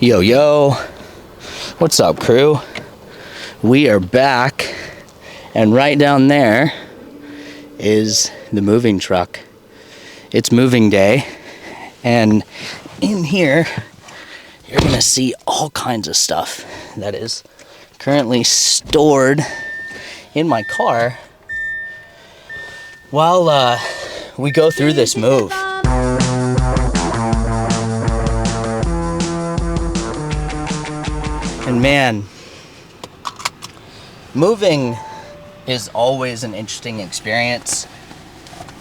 Yo, yo, what's up, crew? We are back, and right down there is the moving truck. It's moving day, and in here, you're gonna see all kinds of stuff that is currently stored in my car while we go through this move. And man, moving is always an interesting experience.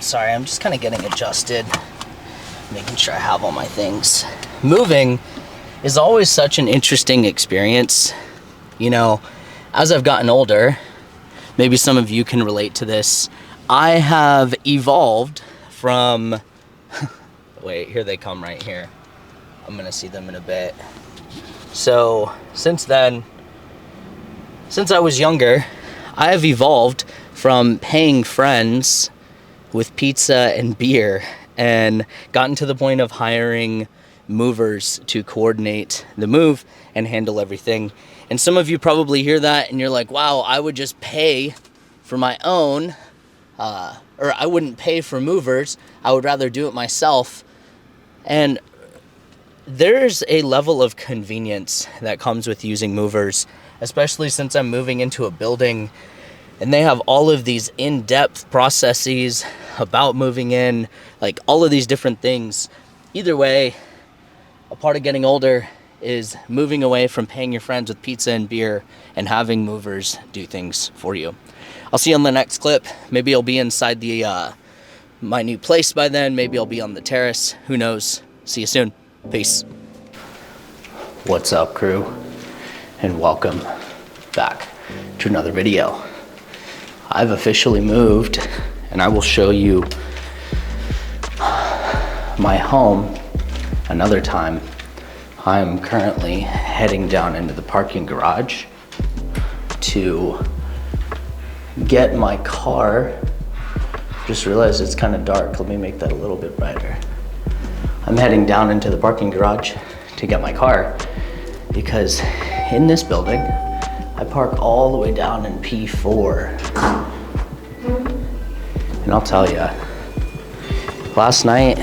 Sorry, I'm just kind of getting adjusted, making sure I have all my things. Moving is always such an interesting experience. You know, as I've gotten older, maybe some of you can relate to this. I have evolved from, wait, here they come right here. I'm gonna see them in a bit. So since then, since I was younger, I have evolved from paying friends with pizza and beer and gotten to the point of hiring movers to coordinate the move and handle everything. And some of you probably hear that and you're like, wow, I would just pay for my own, or I wouldn't pay for movers. I would rather do it myself. And there's a level of convenience that comes with using movers, especially since I'm moving into a building and they have all of these in-depth processes about moving in, like all of these different things. Either way, a part of getting older is moving away from paying your friends with pizza and beer and having movers do things for you. I'll see you on the next clip. Maybe I'll be inside the my new place by then. Maybe I'll be on the terrace. Who knows? See you soon. Peace. What's up, crew? And welcome back to another video. I've officially moved, and I will show you my home another time. I'm currently heading down into the parking garage to get my car. Just realized it's kind of dark. Let me make that a little bit brighter. I'm heading down into the parking garage to get my car because in this building, I park all the way down in P4. And I'll tell you, last night,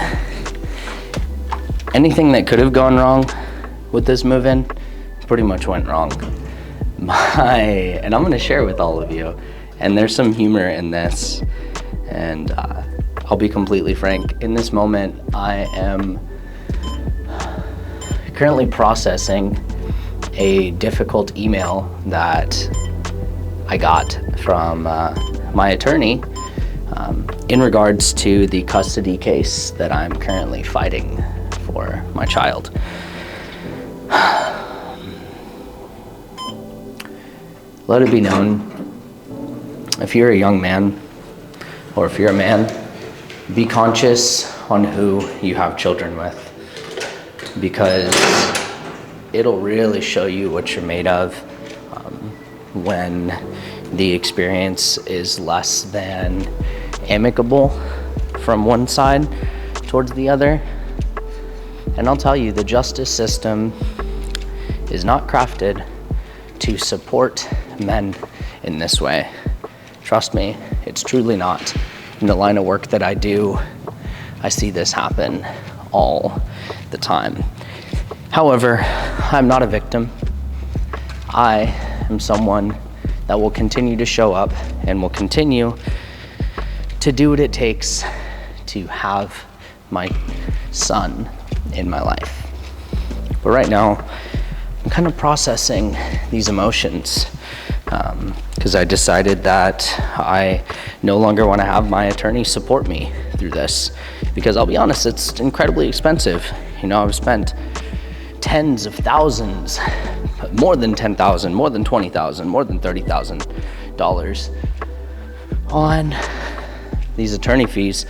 anything that could have gone wrong with this move-in pretty much went wrong. And I'm gonna share with all of you, and there's some humor in this, and I'll be completely frank. In this moment, I am currently processing a difficult email that I got from my attorney in regards to the custody case that I'm currently fighting for my child. Let it be known, if you're a young man or if you're a man, be conscious on who you have children with, because it'll really show you what you're made of when the experience is less than amicable from one side towards the other. And I'll tell you, the justice system is not crafted to support men in this way. Trust me, it's truly not. In the line of work that I do, I see this happen all the time. However, I'm not a victim. I am someone that will continue to show up and will continue to do what it takes to have my son in my life. But right now, I'm kind of processing these emotions because I decided that I no longer want to have my attorney support me through this, because I'll be honest, it's incredibly expensive. You know, I've spent tens of thousands, more than 10,000, more than 20,000, more than $30,000 on these attorney fees,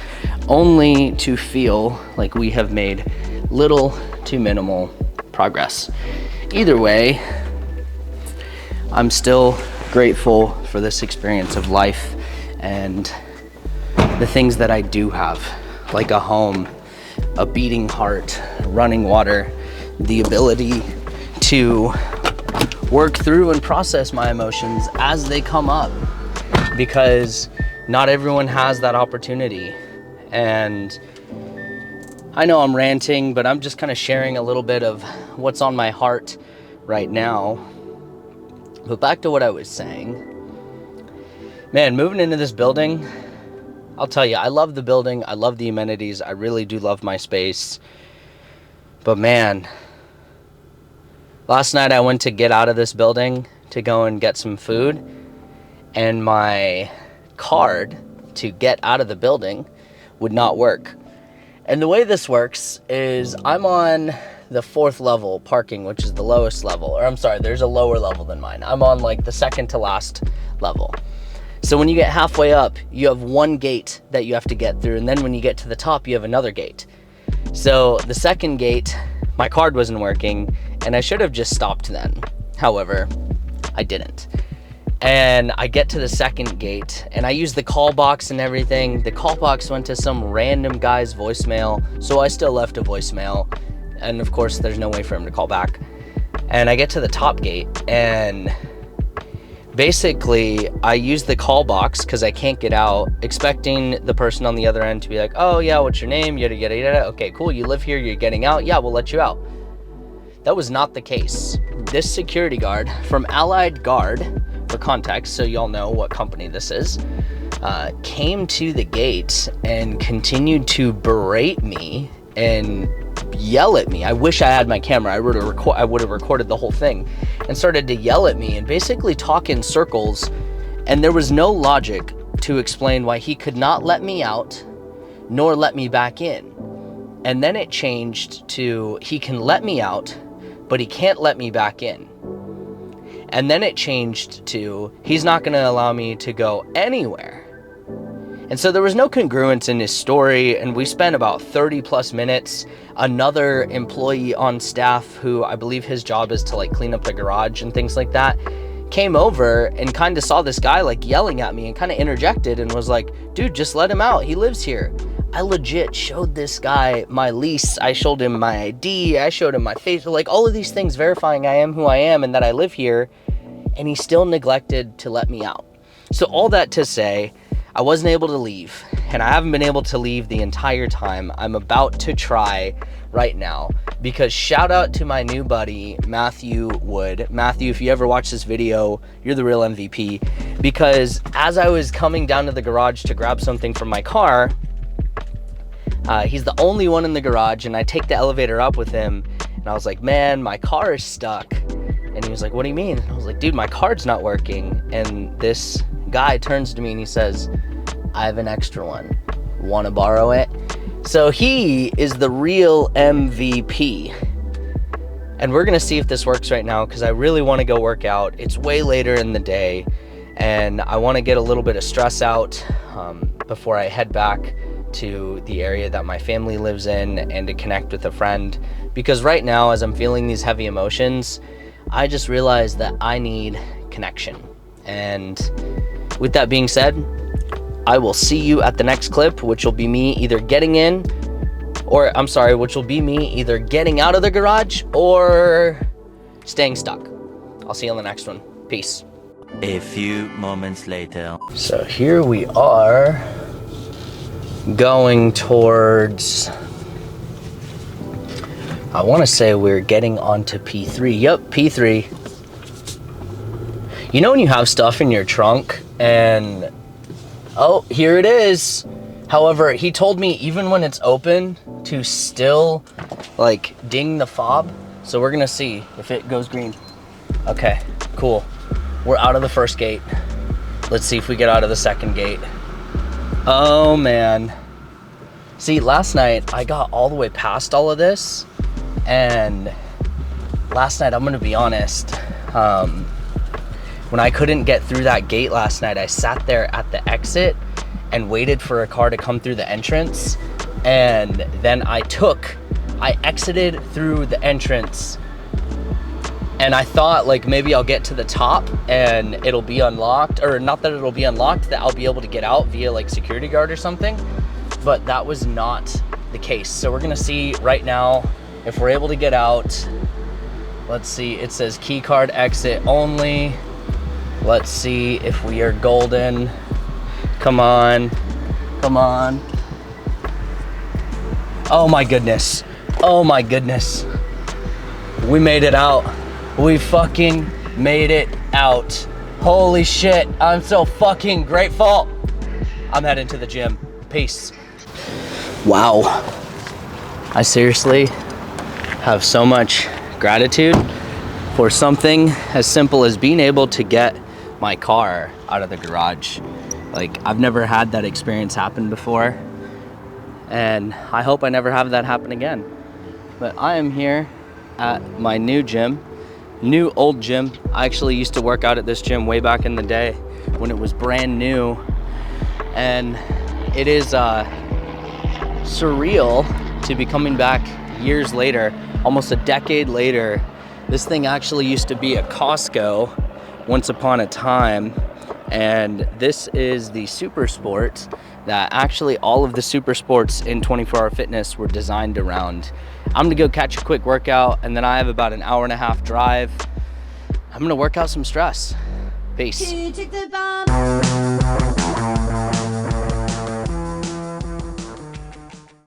only to feel like we have made little to minimal progress. Either way, I'm still grateful for this experience of life and the things that I do have, like a home, a beating heart, running water, the ability to work through and process my emotions as they come up, because not everyone has that opportunity. And I know I'm ranting, but I'm just kind of sharing a little bit of what's on my heart right now. But back to what I was saying. Man, moving into this building, I'll tell you, I love the building. I love the amenities. I really do love my space. But man, last night I went to get out of this building to go and get some food, and my card to get out of the building would not work. And the way this works is I'm on the 4th level parking, which is the lowest level. Or I'm sorry, there's a lower level than mine. I'm on like the second to last level. So when you get halfway up, you have one gate that you have to get through. And then when you get to the top, you have another gate. So the second gate, my card wasn't working, and I should have just stopped then. However, I didn't. And I get to the second gate, and I use the call box and everything. The call box went to some random guy's voicemail, so I still left a voicemail. And of course, there's no way for him to call back. And I get to the top gate, and basically, I use the call box because I can't get out, expecting the person on the other end to be like, oh yeah, what's your name? Yada, yada, yada. Okay, cool, you live here, you're getting out. Yeah, we'll let you out. That was not the case. This security guard from Allied Guard, for context, so y'all know what company this is, came to the gate and continued to berate me and yell at me. I wish I had my camera. I would have recorded the whole thing, and started to yell at me and basically talk in circles. And there was no logic to explain why he could not let me out nor let me back in. And then it changed to he can let me out, but he can't let me back in. And then it changed to he's not going to allow me to go anywhere. And so there was no congruence in his story, and we spent about 30 plus minutes. Another employee on staff, who I believe his job is to like clean up the garage and things like that, came over and kind of saw this guy like yelling at me and kind of interjected and was like, dude, just let him out, he lives here. I legit showed this guy my lease, I showed him my ID, I showed him my face, like all of these things verifying I am who I am and that I live here, and he still neglected to let me out. So all that to say, I wasn't able to leave, and I haven't been able to leave the entire time. I'm about to try right now, because shout out to my new buddy, Matthew Wood. Matthew, if you ever watch this video, you're the real MVP, because as I was coming down to the garage to grab something from my car, he's the only one in the garage, and I take the elevator up with him, and I was like, man, my car is stuck. And he was like, what do you mean? And I was like, dude, my card's not working. And this guy turns to me and he says, I have an extra one. Want to borrow it? So he is the real MVP. And we're going to see if this works right now, because I really want to go work out. It's way later in the day, and I want to get a little bit of stress out before I head back to the area that my family lives in and to connect with a friend. Because right now, as I'm feeling these heavy emotions, I just realized that I need connection. And with that being said, I will see you at the next clip, which will be me either getting in, which will be me either getting out of the garage or staying stuck. I'll see you on the next one. Peace. A few moments later. So here we are going towards, I want to say we're getting onto P3. Yep, P3. You know when you have stuff in your trunk and, oh, here it is. However, he told me even when it's open to still like ding the fob. So we're gonna see if it goes green. Okay, cool. We're out of the first gate. Let's see if we get out of the second gate. Oh man. See, last night I got all the way past all of this, and last night, I'm gonna be honest, when I couldn't get through that gate last night, I sat there at the exit and waited for a car to come through the entrance, and then I exited through the entrance, and I thought like maybe I'll get to the top and it'll be unlocked, or not that it'll be unlocked, that I'll be able to get out via like security guard or something, but that was not the case. So we're gonna see right now if we're able to get out Let's see, it says key card exit only. Let's see if we are golden. Come on, come on. Oh my goodness, oh my goodness. We made it out. We fucking made it out. Holy shit, I'm so fucking grateful. I'm heading to the gym, peace. Wow, I seriously have so much gratitude for something as simple as being able to get my car out of the garage. Like, I've never had that experience happen before, and I hope I never have that happen again. But I am here at my new gym, new old gym. I actually used to work out at this gym way back in the day when it was brand new, and it is surreal to be coming back years later, almost a decade later. This thing actually used to be a Costco once upon a time, and this is the Super Sport that actually all of the Super Sports in 24-hour fitness were designed around. I'm gonna go catch a quick workout, and then I have about an hour and a half drive. I'm gonna work out some stress. Peace.